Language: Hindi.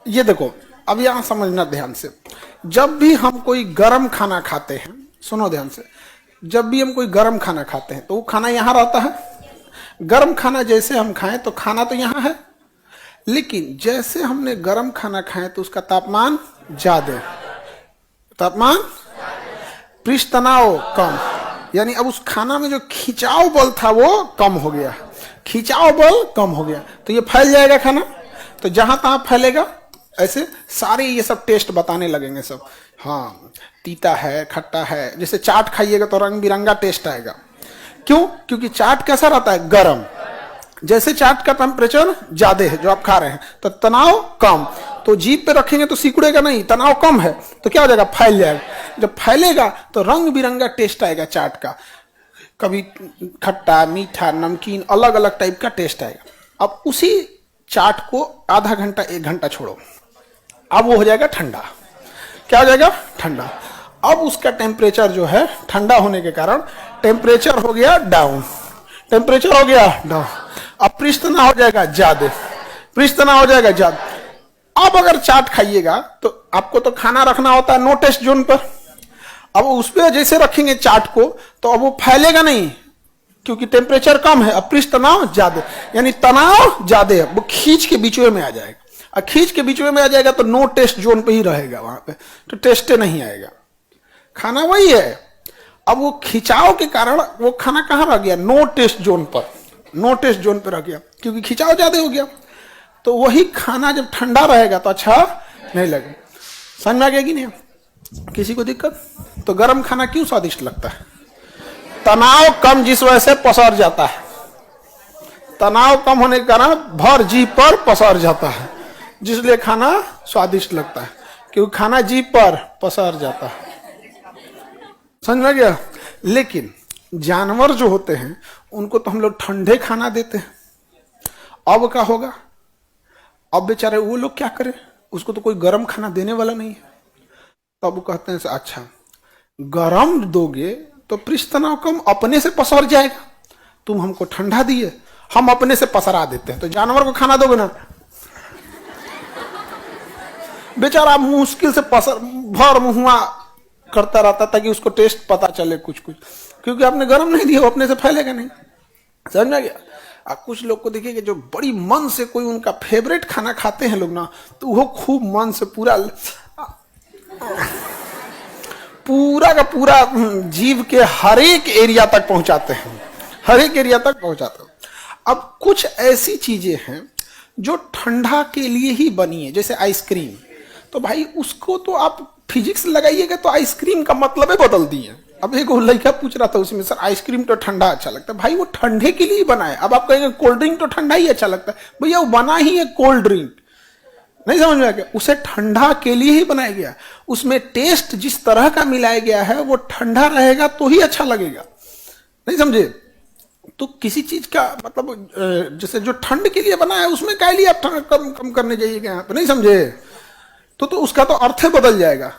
ये देखो, अब यहां समझना ध्यान से। जब भी हम कोई गर्म खाना खाते हैं, सुनो ध्यान से, जब भी हम कोई गर्म खाना खाते हैं तो वो खाना यहां रहता है। गर्म खाना जैसे हम खाएं तो खाना तो यहां है, लेकिन जैसे हमने गर्म खाना खाए तो उसका तापमान ज्यादा, तापमान पृष्ठ तनाव कम, यानी अब उस खाना में जो खिंचाव बल था वो कम हो गया, खिंचाव बल कम हो गया, तो ये फैल जाएगा खाना। तो जहां तहां फैलेगा, ऐसे सारे ये सब टेस्ट बताने लगेंगे सब। हाँ, तीता है, खट्टा है, जैसे चाट खाइएगा तो रंग बिरंगा टेस्ट आएगा। क्यों? क्योंकि चाट कैसा रहता है? गरम। जैसे चाट का टेम्परेचर ज्यादा है जो आप खा रहे हैं तो तनाव कम, तो जीभ पे रखेंगे तो सिकुड़ेगा नहीं, तनाव कम है तो क्या हो जाएगा? फैल जाएगा। जब फैलेगा तो रंग बिरंगा टेस्ट आएगा चाट का, कभी खट्टा, मीठा, नमकीन, अलग अलग टाइप का टेस्ट आएगा। अब उसी चाट को आधा घंटा 1 घंटा छोड़ो, अब वो हो जाएगा ठंडा। क्या हो जाएगा? ठंडा। अब उसका टेम्परेचर जो है ठंडा होने के कारण टेम्परेचर हो गया डाउन, टेम्परेचर हो गया डाउन। अब पृष्ठ तनाव हो जाएगा ज्यादा, पृष्ठ तनाव हो जाएगा ज्यादा। अब अगर चाट खाइएगा तो आपको तो खाना रखना होता है नो टेस्ट जोन पर। अब उस पर जैसे रखेंगे चाट को तो अब वो फैलेगा नहीं, क्योंकि टेम्परेचर कम है, अब पृष्ठ तनाव ज्यादा, यानी तनाव ज्यादा है, वो खींच के बीच में आ जाएगा। और खींच के बीच में आ जाएगा तो नो टेस्ट जोन पे ही रहेगा, वहां पे तो टेस्ट नहीं आएगा। खाना वही है, अब वो खिंचाव के कारण वो खाना कहां रह गया? नो टेस्ट जोन पर, नो टेस्ट जोन पर रह गया, क्योंकि खिंचाव ज्यादा हो गया। तो वही खाना जब ठंडा रहेगा तो अच्छा नहीं लगेगा। समझ में आ गया कि नहीं? किसी को दिक्कत? तो गर्म खाना क्यों स्वादिष्ट लगता है? तनाव कम जिस वजह से पसर जाता है, तनाव कम होने के कारण भर जीभ पर पसर जाता है, जिसलिए खाना स्वादिष्ट लगता है, क्योंकि खाना जीभ पर पसर जाता है। समझ में गया? लेकिन जानवर जो होते हैं उनको तो हम लोग ठंडे खाना देते हैं, अब क्या होगा? अब बेचारे वो लोग क्या करें, उसको तो कोई गर्म खाना देने वाला नहीं है। तब वो कहते हैं अच्छा गरम दोगे तो पृष्ठ तनाव कम अपने से पसर जाएगा, तुम हमको ठंडा दिए, हम अपने से पसरा देते हैं। तो जानवर को खाना दोगे ना, बेचारा मुश्किल से पसर भर मुहुआ करता रहता ताकि उसको टेस्ट पता चले कुछ कुछ, क्योंकि आपने गरम नहीं दिया, वो अपने से फैलेगा नहीं। समझ में गया? कुछ लोग को देखिए कि जो बड़ी मन से कोई उनका फेवरेट खाना खाते हैं लोग ना, तो वो खूब मन से पूरा पूरा का पूरा जीव के हर एक एरिया तक पहुंचाते हैं, हर एक एरिया तक पहुंचाते हैं। अब कुछ ऐसी चीजें हैं जो ठंडा के लिए ही बनी है, जैसे आइसक्रीम, तो भाई उसको तो आप फिजिक्स लगाइएगा तो आइसक्रीम का मतलब है बदल दिए। अब एक लड़का पूछ रहा था उसमें, सर आइसक्रीम तो ठंडा अच्छा लगता है। भाई वो ठंडे के लिए बना है। अब आप कहेंगे कोल्ड ड्रिंक तो ठंडा ही अच्छा लगता है, भैया वो बना ही है कोल्ड ड्रिंक, नहीं समझ में आ गया? उसे ठंडा के लिए ही बनाया गया, उसमें टेस्ट जिस तरह का मिलाया गया है वो ठंडा रहेगा तो ही अच्छा लगेगा, नहीं समझे? तो किसी चीज का मतलब जैसे जो ठंड के लिए बना है उसमें क्या लिए आप कम करने जाइएगा, नहीं समझे? तो उसका तो अर्थ बदल जाएगा।